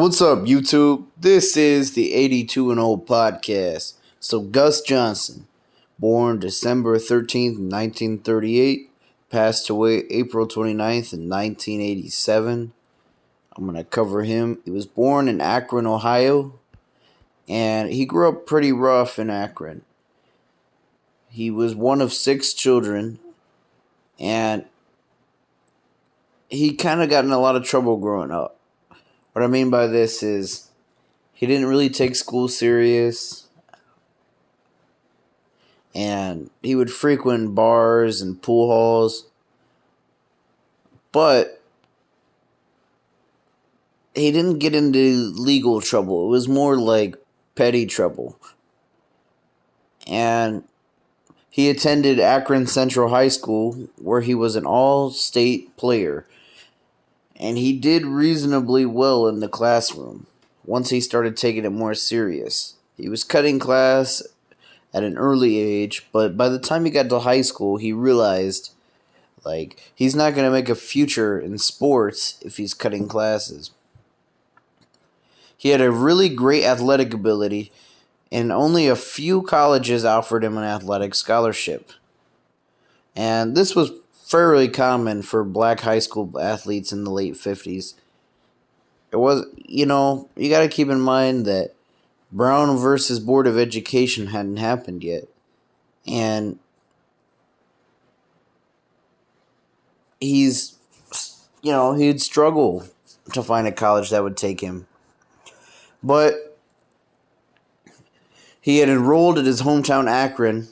What's up, YouTube? This is the 82 and Old podcast. So, Gus Johnson, born December 13th, 1938, passed away April 29th, 1987. I'm going to cover him. He was born in Akron, Ohio, and he grew up pretty rough in Akron. He was one of 6 children, and he kind of got in a lot of trouble growing up. What I mean by this is he didn't really take school serious, and he would frequent bars and pool halls, but he didn't get into legal trouble. It was more like petty trouble. And he attended Akron Central High School, where he was an all-state player, and he did reasonably well in the classroom once he started taking it more serious. He was cutting class at an early age, but by the time he got to high school, he realized he's not going to make a future in sports if he's cutting classes. He had a really great athletic ability, and only a few colleges offered him an athletic scholarship. And this was fairly common for black high school athletes in the late 50s. It was, you got to keep in mind that Brown versus Board of Education hadn't happened yet. And he'd struggle to find a college that would take him. But he had enrolled at his hometown Akron,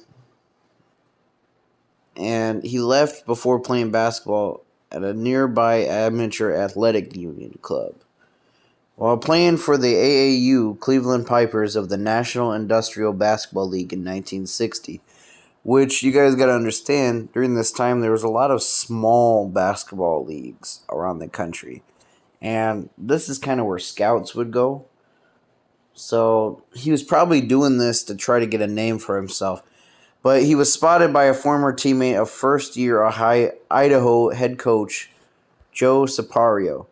and he left before playing basketball at a nearby amateur athletic union club. While playing for the AAU Cleveland Pipers of the National Industrial Basketball League in 1960, which you guys got to understand, during this time there was a lot of small basketball leagues around the country. And this is kind of where scouts would go. So he was probably doing this to try to get a name for himself. But he was spotted by a former teammate of first-year Idaho head coach Joe Sapario.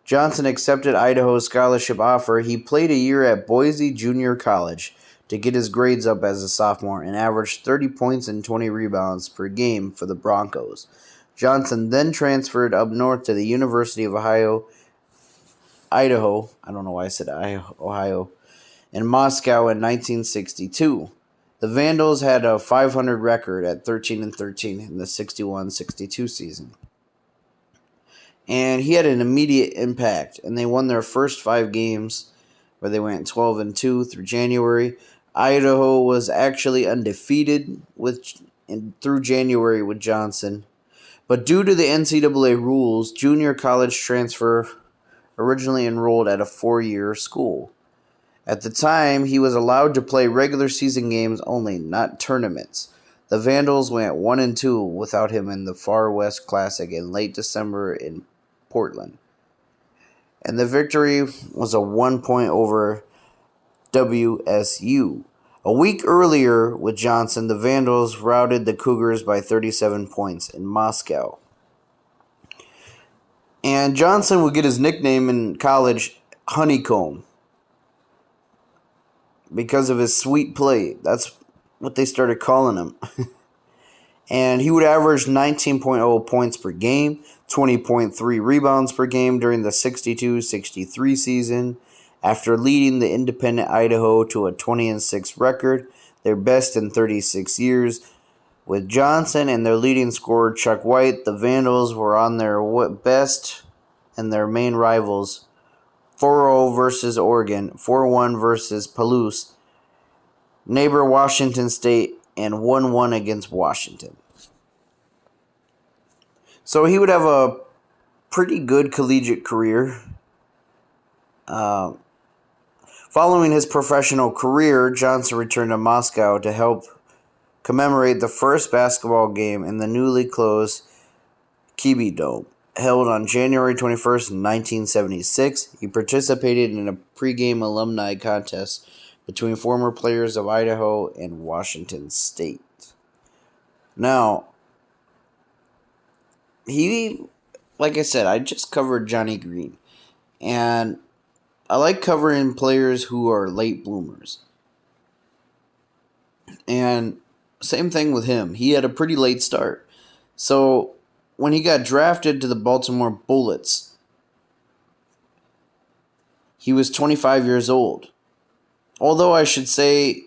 Johnson accepted Idaho's scholarship offer. He played a year at Boise Junior College to get his grades up as a sophomore and averaged 30 points and 20 rebounds per game for the Broncos. Johnson then transferred up north to the University of Idaho. I don't know why I said Ohio. In Moscow in 1962. The Vandals had a .500 record at 13-13 in the 61-62 season. And he had an immediate impact, and they won their first 5 games, where they went 12-2 through January. Idaho was actually undefeated through January with Johnson. But due to the NCAA rules, junior college transfer originally enrolled at a 4-year school. At the time, he was allowed to play regular season games only, not tournaments. The Vandals went 1-2 without him in the Far West Classic in late December in Portland. And the victory was a 1-point over WSU. A week earlier with Johnson, the Vandals routed the Cougars by 37 points in Moscow. And Johnson would get his nickname in college, Honeycomb, because of his sweet play. That's what they started calling him. And he would average 19.0 points per game, 20.3 rebounds per game during the 62-63 season, after leading the independent Idaho to a 20-6 record, their best in 36 years. With Johnson and their leading scorer Chuck White, the Vandals were on their best, and their main rivals 4-0 versus Oregon, 4-1 versus Palouse, neighbor Washington State, and 1-1 against Washington. So he would have a pretty good collegiate career. Following his professional career, Johnson returned to Moscow to help commemorate the first basketball game in the newly closed Kibi Dome. Held on January 21st, 1976, he participated in a pregame alumni contest between former players of Idaho and Washington State. Now, like I said, I just covered Johnny Green. And I like covering players who are late bloomers. And same thing with him. He had a pretty late start. So when he got drafted to the Baltimore Bullets, he was 25 years old. Although I should say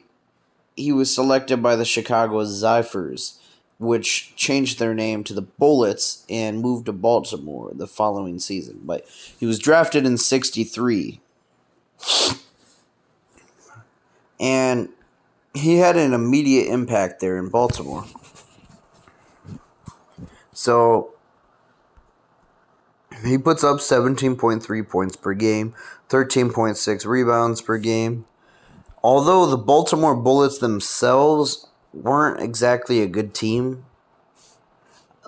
he was selected by the Chicago Zephyrs, which changed their name to the Bullets and moved to Baltimore the following season. But he was drafted in 63. And he had an immediate impact there in Baltimore. So he puts up 17.3 points per game, 13.6 rebounds per game. Although the Baltimore Bullets themselves weren't exactly a good team,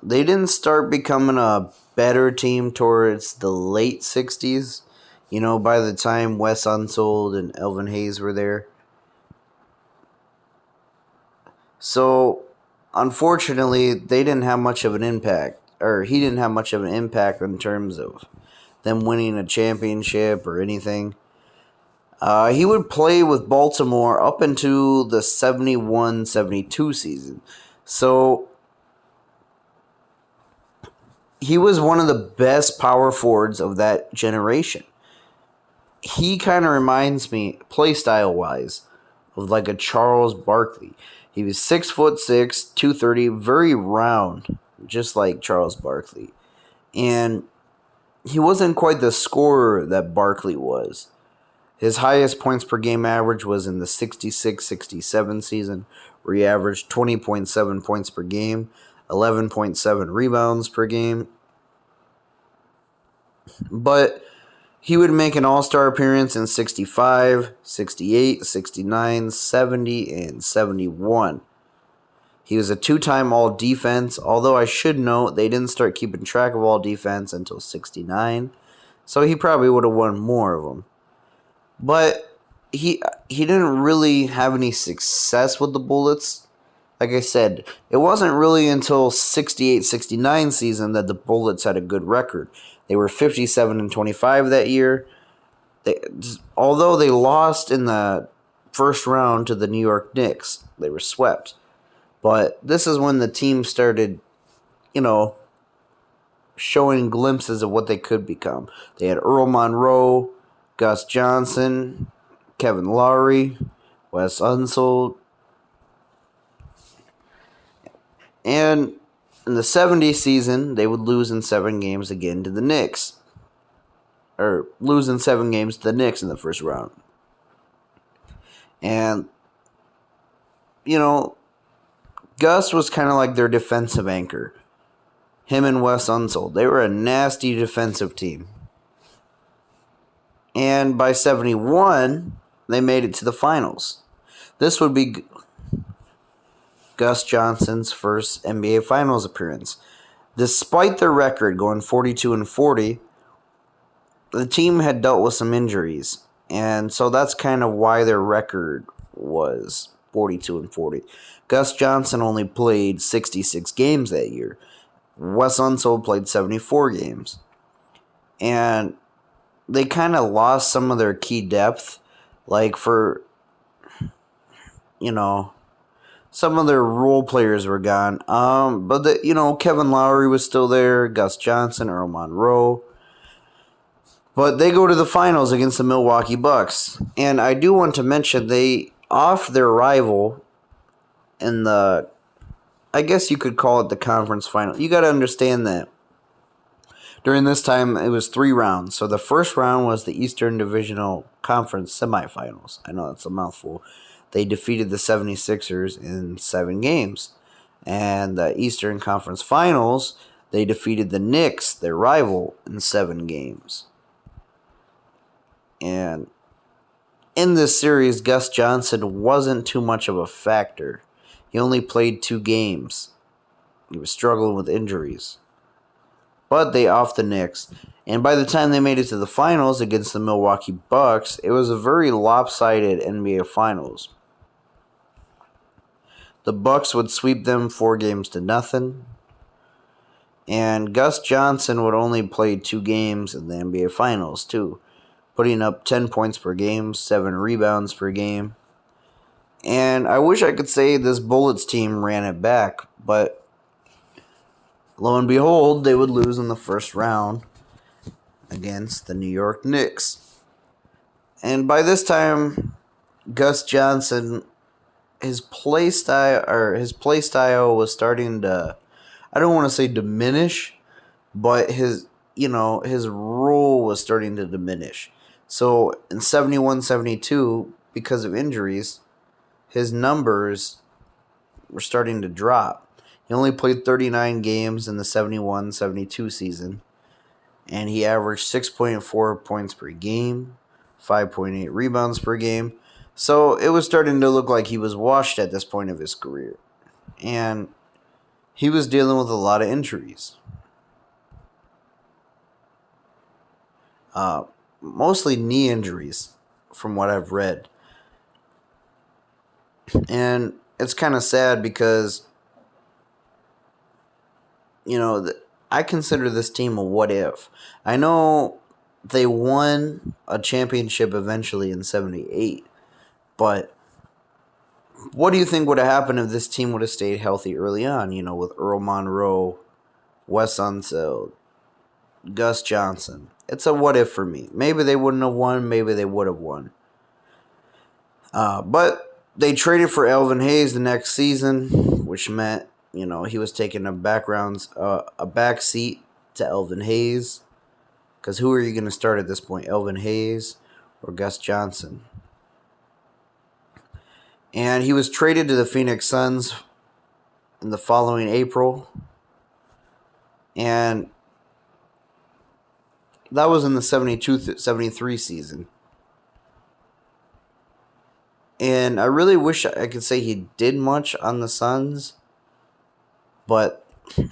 they didn't start becoming a better team towards the late 60s. By the time Wes Unseld and Elvin Hayes were there. So, unfortunately, they didn't have much of an impact. Or he didn't have much of an impact in terms of them winning a championship or anything. He would play with Baltimore up into the 71-72 season. So, he was one of the best power forwards of that generation. He kind of reminds me, play style wise, of like a Charles Barkley. He was 6'6", 230, very round, just like Charles Barkley. And he wasn't quite the scorer that Barkley was. His highest points per game average was in the 66-67 season, where he averaged 20.7 points per game, 11.7 rebounds per game. But he would make an all-star appearance in 65, 68, 69, 70, and 71. He was a two-time all-defense, although I should note they didn't start keeping track of all-defense until 69, so he probably would have won more of them. But he didn't really have any success with the Bullets. Like I said, it wasn't really until 68-69 season that the Bullets had a good record. They were 57-25 that year. Although they lost in the first round to the New York Knicks, they were swept. But this is when the team started, showing glimpses of what they could become. They had Earl Monroe, Gus Johnson, Kevin Lowry, Wes Unseld. And in the 70 season, they would lose in 7 games again to the Knicks. Or lose in 7 games to the Knicks in the first round. And, Gus was kind of like their defensive anchor. Him and Wes Unseld. They were a nasty defensive team. And by 71, they made it to the finals. This would be Gus Johnson's first NBA Finals appearance. Despite their record going 42-40, the team had dealt with some injuries. And so that's kind of why their record was 42-40. Gus Johnson only played 66 games that year. Wes Unseld played 74 games. And they kind of lost some of their key depth. Like for, some of their role players were gone. But Kevin Lowry was still there. Gus Johnson, Earl Monroe. But they go to the finals against the Milwaukee Bucks. And I do want to mention they off their rival in the, I guess you could call it the conference final. You got to understand that during this time it was 3 rounds. So the first round was the Eastern Divisional Conference semifinals. I know that's a mouthful. They defeated the 76ers in 7 games. And the Eastern Conference Finals, they defeated the Knicks, their rival, in 7 games. And in this series, Gus Johnson wasn't too much of a factor. He only played 2 games. He was struggling with injuries. But they offed the Knicks. And by the time they made it to the finals against the Milwaukee Bucks, it was a very lopsided NBA Finals. The Bucks would sweep them 4-0. And Gus Johnson would only play 2 games in the NBA Finals, too. putting up 10 points per game, 7 rebounds per game. And I wish I could say this Bullets team ran it back, but lo and behold, they would lose in the first round against the New York Knicks. And by this time, Gus Johnson, his play style was starting to, I don't want to say diminish, but his role was starting to diminish. So in 71-72, because of injuries, his numbers were starting to drop. He only played 39 games in the 71-72 season, and he averaged 6.4 points per game, 5.8 rebounds per game. So it was starting to look like he was washed at this point of his career. And he was dealing with a lot of injuries. Mostly knee injuries, from what I've read. And it's kind of sad because, I consider this team a what if. I know they won a championship eventually in 78, but what do you think would have happened if this team would have stayed healthy early on, with Earl Monroe, Wes Unseld, Gus Johnson? It's a what if for me. Maybe they wouldn't have won, maybe they would have won. But they traded for Elvin Hayes the next season, which meant, he was taking a back seat to Elvin Hayes. Because who are you going to start at this point, Elvin Hayes or Gus Johnson? And he was traded to the Phoenix Suns in the following April. And that was in the 72-73 season. And I really wish I could say he did much on the Suns, but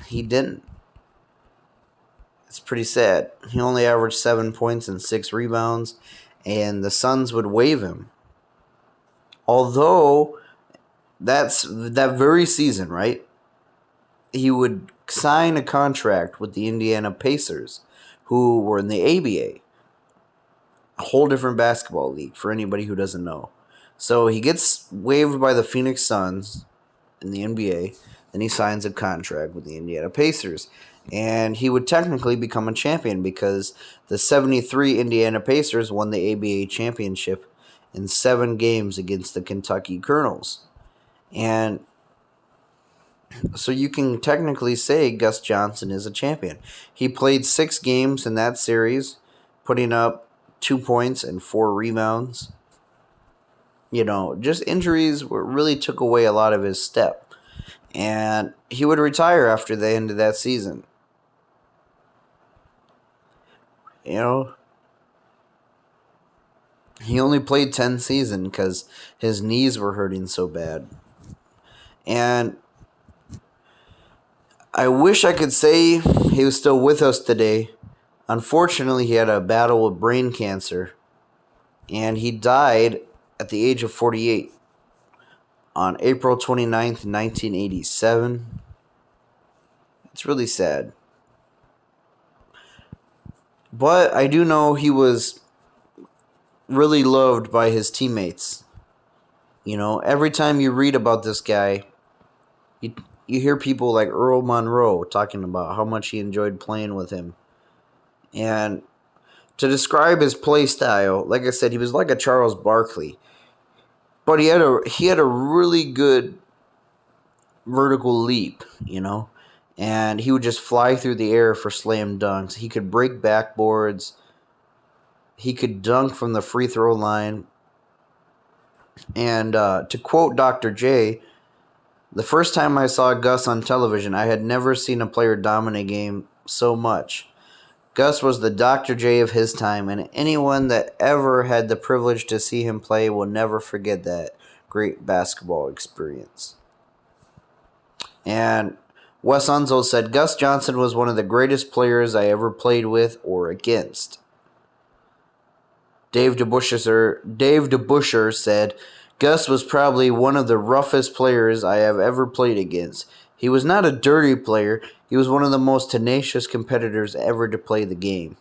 he didn't. It's pretty sad. He only averaged 7 points and 6 rebounds, and the Suns would waive him. Although, that very season, right, he would sign a contract with the Indiana Pacers, who were in the ABA, a whole different basketball league for anybody who doesn't know. So he gets waived by the Phoenix Suns in the NBA, then he signs a contract with the Indiana Pacers. And he would technically become a champion because the 73 Indiana Pacers won the ABA championship in 7 games against the Kentucky Colonels. And so you can technically say Gus Johnson is a champion. He played 6 games in that series, putting up 2 points and 4 rebounds. Just injuries really took away a lot of his step. And he would retire after the end of that season. He only played 10 seasons because his knees were hurting so bad. And I wish I could say he was still with us today. Unfortunately, he had a battle with brain cancer. And he died at the age of 48 on April 29th, 1987. It's really sad. But I do know he was really loved by his teammates. Every time you read about this guy, you hear people like Earl Monroe talking about how much he enjoyed playing with him. And to describe his play style, like I said, he was like a Charles Barkley. But he had a really good vertical leap, and he would just fly through the air for slam dunks. He could break backboards. He could dunk from the free throw line. And to quote Dr. J, the first time I saw Gus on television, I had never seen a player dominate a game so much. Gus was the Dr. J of his time, and anyone that ever had the privilege to see him play will never forget that great basketball experience. And Wes Unseld said, Gus Johnson was one of the greatest players I ever played with or against. Dave DeBusschere said, Gus was probably one of the roughest players I have ever played against. He was not a dirty player. He was one of the most tenacious competitors ever to play the game.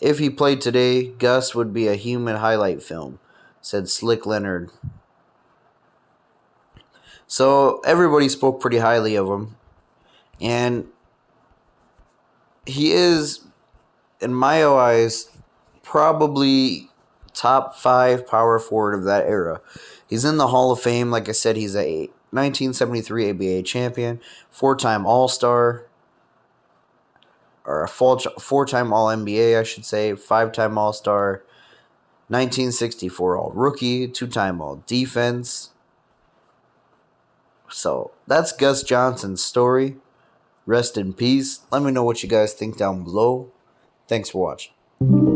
If he played today, Gus would be a human highlight film, said Slick Leonard. So everybody spoke pretty highly of him. And he is, in my eyes, probably top 5 power forward of that era. He's in the Hall of Fame. Like I said, he's a 1973 ABA champion, 4-time All-Star, or a 4-time All-NBA, I should say, 5-time All-Star, 1964 All-Rookie, 2-time All-Defense. So that's Gus Johnson's story. Rest in peace. Let me know what you guys think down below. Thanks for watching.